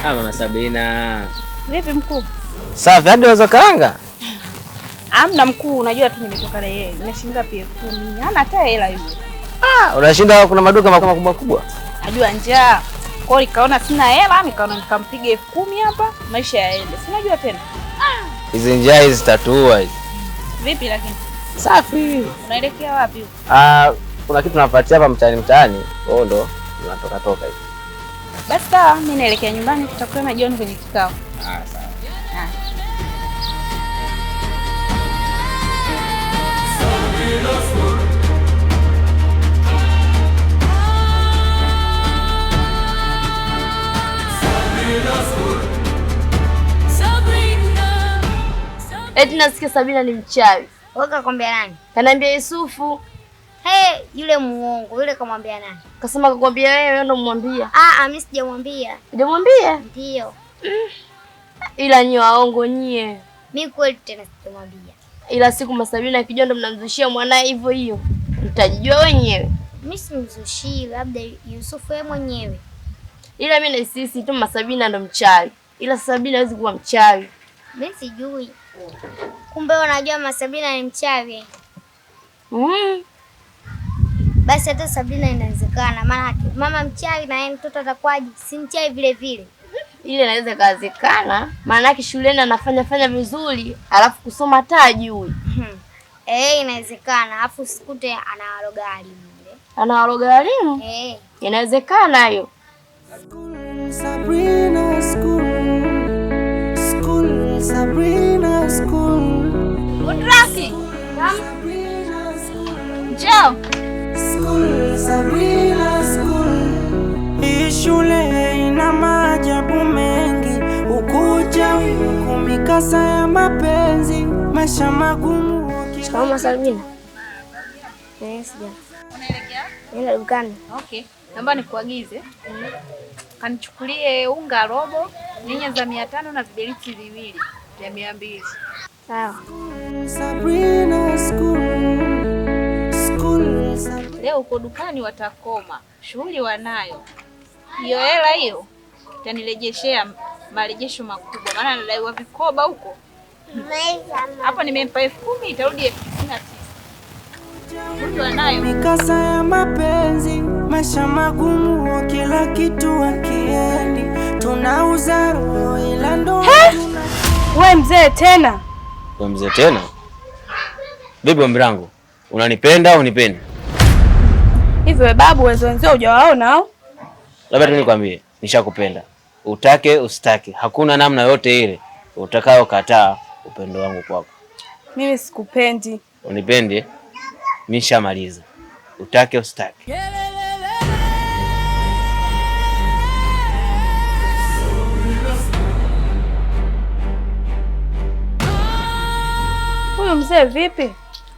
Mama Sabina. Vipi mkuu? Safi, hadi wazo kaanga? Amna mkuu, unajua tu nimetoka na yeye. Nimeshinda pia 10. Hana hata hela hiyo. Unashinda kuna maduka makubwa makubwa. Najua njaa. Kwa hiyo nikaona sina hela, nikaona nikampiga 10,000 hapa, maisha yaende. Si unajua tena. Hizi njaa hizi zitatuua hizi. Vipi lakini? Safi. Unaelekea wapi? Kuna kitu napatia hapa mtaani. Ndo tunatoka hivi. Basi sawa, mimi naelekea nyumbani, tutakutana jioni kwenye kikao. Sawa. Eti nasikia Sabina ni mchawi. Wewe kakwambia nani? Kaniambia Yusufu. Yule muongo, yule kamwambia nani? Kasema kakwambia wewe ndo mwambia. Mimi sijamwambia. Hujamwambia? Ndio. Ila nyie waongo nyie. Mimi kweli tena sijamwambia. Ila siku Masabina akijua ndo mnamzushia mwanae hivyo hiyo. Mtajijua wenyewe. Mimi simzushii, labda Yusufu yeye mwenyewe. Ila mimi na sisi tu Masabina ndo mchawi. Ila Sabina hawezi kuwa mchawi. Mimi sijui. Kumbe unajua Masabina ni mchawi. Basi hata Sabina inawezekana, maana mama mchawi na yeye mtoto atakuwaje? Si mchawi vile vile. Ile inaweza kawezekana, maana yake shuleni anafanya vizuri, alafu kusoma hata hajui. Inawezekana. Alafu usikute anawaroga walimu yule. Anawaroga walimu? Inawezekana hiyo. Sabrina school. Udraki. Njoo. Sabrina school. Hii shule ina maajabu mengi, ukuchawi, mikasa ya mapenzi, maisha magumu. Mama Sabina. Sija. Unaelekea? Nenda dukani. Okay. Naomba nikuagize. Kanichukulie unga robo, nyanya za 500 na viberiti viwili vya 200. Sawa. Sabrina school. Leo uko dukani watakoma. Shughuli wanayo. Hiyo hela hiyo itanirejeshea marejesho makubwa, maana nadaiwa vikoba huko. Hapa nimempa 10,000 itarudi 99. Shughuli wanayo. Mikasa ya mapenzi, maisha magumu, kila kitu akiendi. Tunauza roho ila ndo. Wewe mzee tena? Wewe mzee tena? Bibi mwanangu, unanipenda au unipendi? Hivi wewe babu wenzio hujawaona au? Labda tu nikwambie, nishakupenda. Utake usitake, hakuna namna yote ile utakayokataa upendo wangu kwako. Mimi sikupendi. Unipendi? Nishamaliza. Utake usitake. Huyu mzee vipi?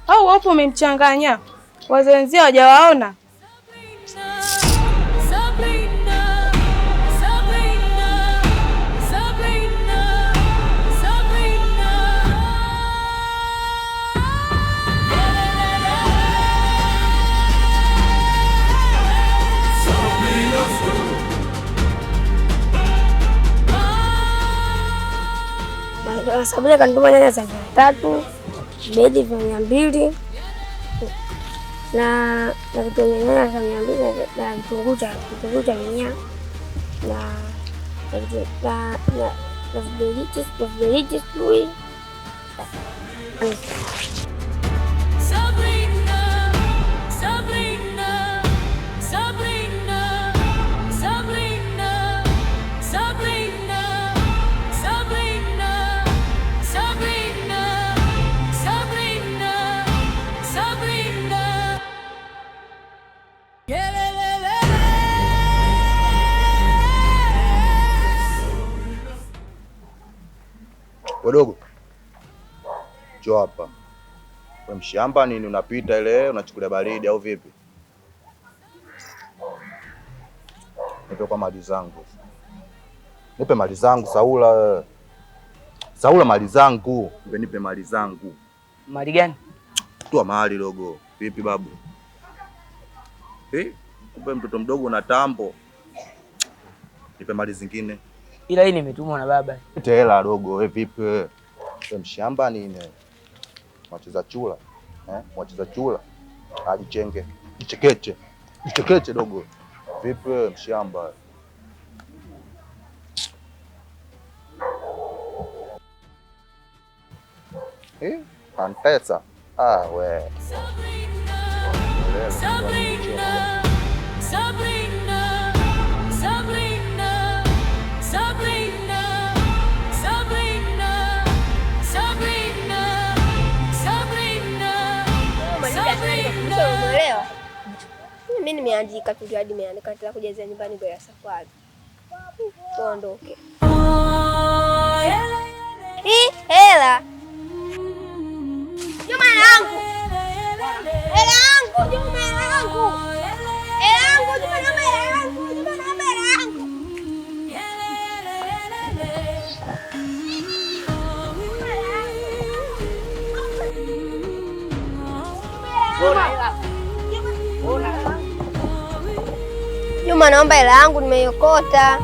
Au wapo umemchanganya? Wazee wenzio hawajawaona? Sabina kanituma nyanya za 300, bedi vya 200 na vitunguu nyanya za 200 na vitunguu cha minya na viberiti sijui. Wadogo, njoo hapa. Wewe mshamba nini unapita ile unachukulia baridi au vipi? Nipe kwa mali zangu. Nipe mali zangu Saula. Saula mali zangu. Nipe mali zangu. Mali gani? Toa mali dogo. Vipi babu? Kumbe mtoto mdogo na tambo. Nipe mali zingine. ila hii nimetumwa na baba. Ite hela dogo, wewe vipi wewe? Wewe mshamba nini? Mwacheza chula. Mwacheza chula. Ajichenge. Jichekeche. Jichekeche dogo. Vipi wewe mshamba? Pesa. We. Mimi nimeandika tu hadi nimeandika tena kujazia nyumbani kwa safari. Tuondoke. Hela. Juma langu. Hela yangu, Juma langu. Hela yangu, Juma langu. Juma langu. Juma, naomba hela yangu, nimeiokota.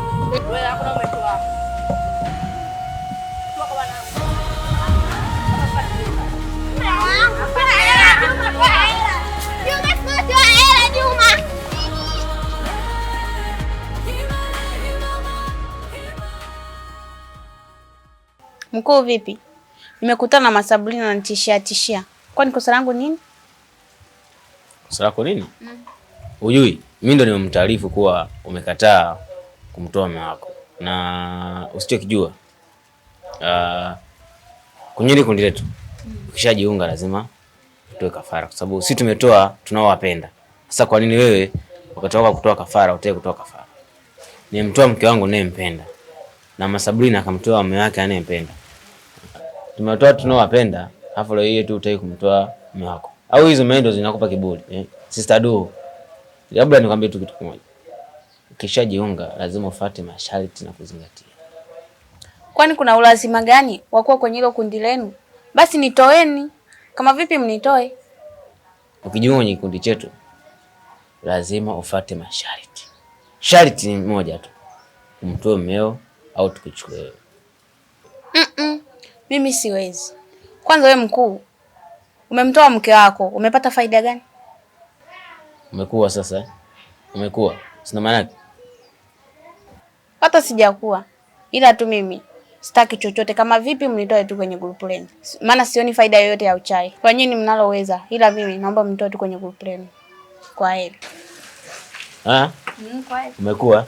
Mkuu vipi? Nimekutana na Masabrina na tishia. Kwani kosa langu nini? Kosa lako nini? Hujui, mimi ndo nimemtaarifu kuwa umekataa kumtoa mume wako. Na usichokijua kwenye kundi letu ukishajiunga lazima utoe kafara, kwa sababu sisi tumetoa tunaowapenda. Sasa kwa nini wewe ukatoka kutoa kafara utaki kutoa kafara? Nimemtoa mke wangu ninayempenda na Masabrina akamtoa mume wake anayempenda. Tumetoa tunaowapenda, afu leo hii tu utaki kumtoa mume wako. Au hizo maendo zinakupa kiburi, Sister Do. Labda nikwambie tu kitu kimoja. Ukishajiunga lazima ufuate masharti na kuzingatia. Kwani kuna ulazima gani wa kuwa kwenye hilo kundi lenu? Basi nitoeni. Kama vipi mnitoe? Ukijiunga kwenye kundi chetu lazima ufuate masharti. Sharti ni moja tu. Umtoe mmeo au tukuchukue wewe. Mimi siwezi. Kwanza wewe mkuu, umemtoa mke wako, umepata faida gani? Umekuwa sasa. Umekuwa. Sina maana yake. Hata sijakuwa. Ila tu mimi sitaki chochote. Kama vipi mnitoe tu kwenye grupu lenu. Maana sioni faida yoyote ya uchai. Kwa nini mnaloweza? Ila mimi naomba mnitoe tu kwenye grupu lenu. Kwa heri. Kwa heri. Umekuwa.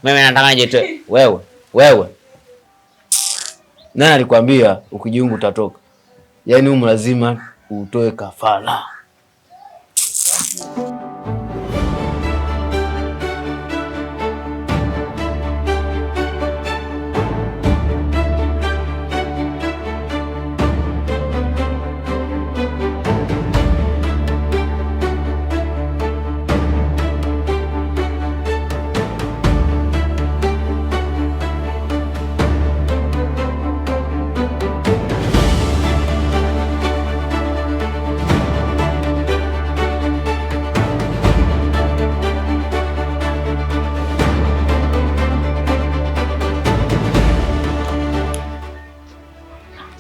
Mimi nataka je wewe. Nani alikwambia ukijiunga utatoka? Yaani humu lazima utoe kafara.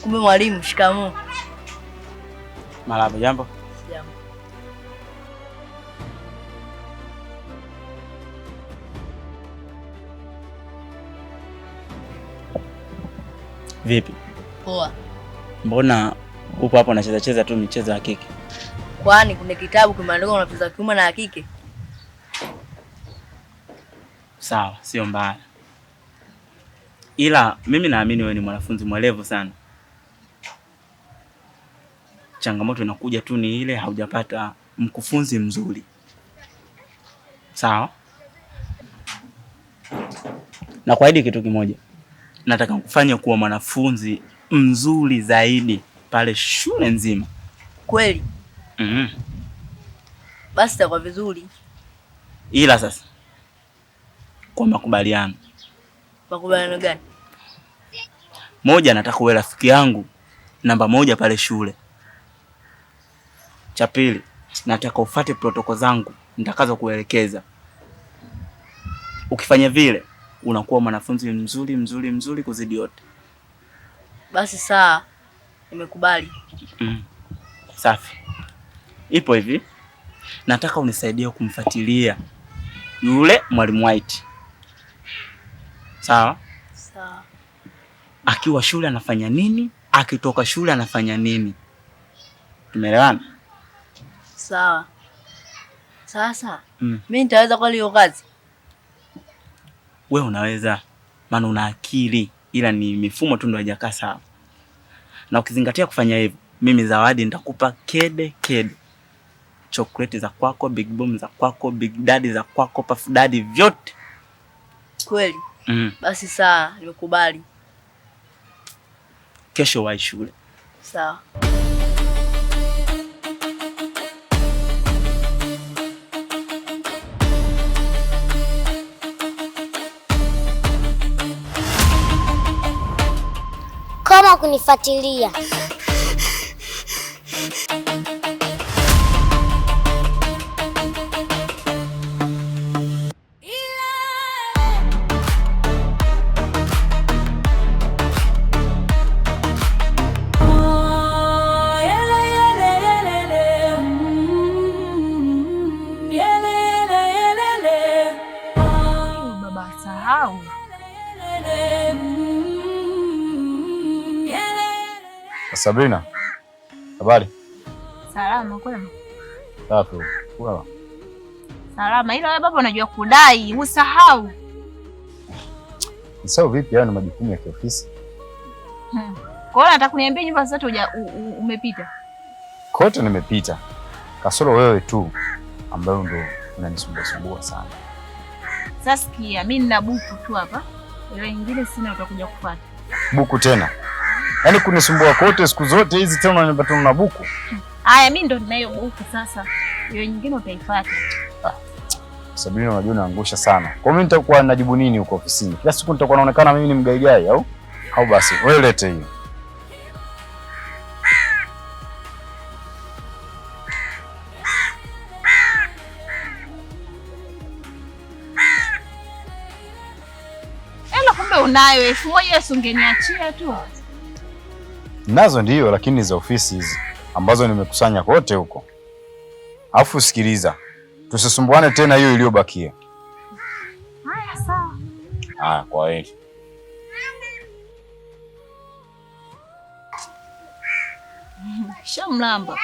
Mwalimu, shikamoo. Marahaba, jambo? Jambo. Vipi? Poa. Mbona upo hapo unacheza tu michezo ya kike? Kwani kuna kitabu kimeandikwa unacheza kiume na ya kike? Sawa, sio mbaya. Ila mimi naamini wewe ni mwanafunzi mwelevu sana. Changamoto inakuja tu ni ile haujapata mkufunzi mzuri. Sawa? Na kuahidi kitu kimoja. Nataka kufanya kuwa mwanafunzi mzuri zaidi pale shule nzima. Kweli? Basi itakuwa vizuri. Ila sasa kwa makubaliano. Makubaliano gani? Moja, nataka uwe rafiki yangu namba 1 pale shule. Cha pili, nataka ufuate protokoli zangu nitakazo kuelekeza. Ukifanya vile unakuwa mwanafunzi mzuri kuzidi yote. Basi sawa, nimekubali. Safi. Ipo hivi, nataka unisaidie kumfuatilia yule mwalimu White. Sawa? Sawa. Akiwa shule anafanya nini? Akitoka shule anafanya nini? Tumeelewana? Sawa. Sasa, mimi nitaweza kwa hiyo kazi? Wewe unaweza, maana una akili, ila ni mifumo tu ndio haijakaa sawa. Na ukizingatia kufanya hivyo, mimi zawadi nitakupa kede. Chocolate za kwako, Big Boom za kwako, Big Daddy za kwako, Puff Daddy vyote. Kweli? Basi sawa, nimekubali. Kesho wahi shule. Sawa. Kama kunifuatilia. Baba sahau. Sabrina, habari? Salama kwema? Safi. Wewe? Salama, ila wewe baba unajua kudai, usahau. Sasa vipi, hayo ni majukumu ya kiofisi. Kwa hiyo nataka kuniambia nyumba zote umepita? Kote nimepita. Kasoro wewe tu ambayo ndo unanisumbua sana. Sasa sikia, mimi nina buku tu hapa. Ile nyingine sina, utakuja kufuata. Buku tena? Yaani kunisumbua kote siku zote hizi tena unanipata na buku? Haya, mimi ndo ninayo buku sasa. Ile nyingine utaifuata. Sabrina, unajua naangusha sana. Kwa mimi nitakuwa najibu nini huko ofisini? Kila siku nitakuwa naonekana mimi ni mgaigai au? Au basi wewe lete hiyo. Kumbe unayo 1000 ungeniachia tu. Nazo ndio, lakini za ofisi hizi ambazo nimekusanya kote huko. Alafu sikiliza, tusisumbuane tena hiyo iliyobakia. Haya sawa. Kwa heri. Shamlamba.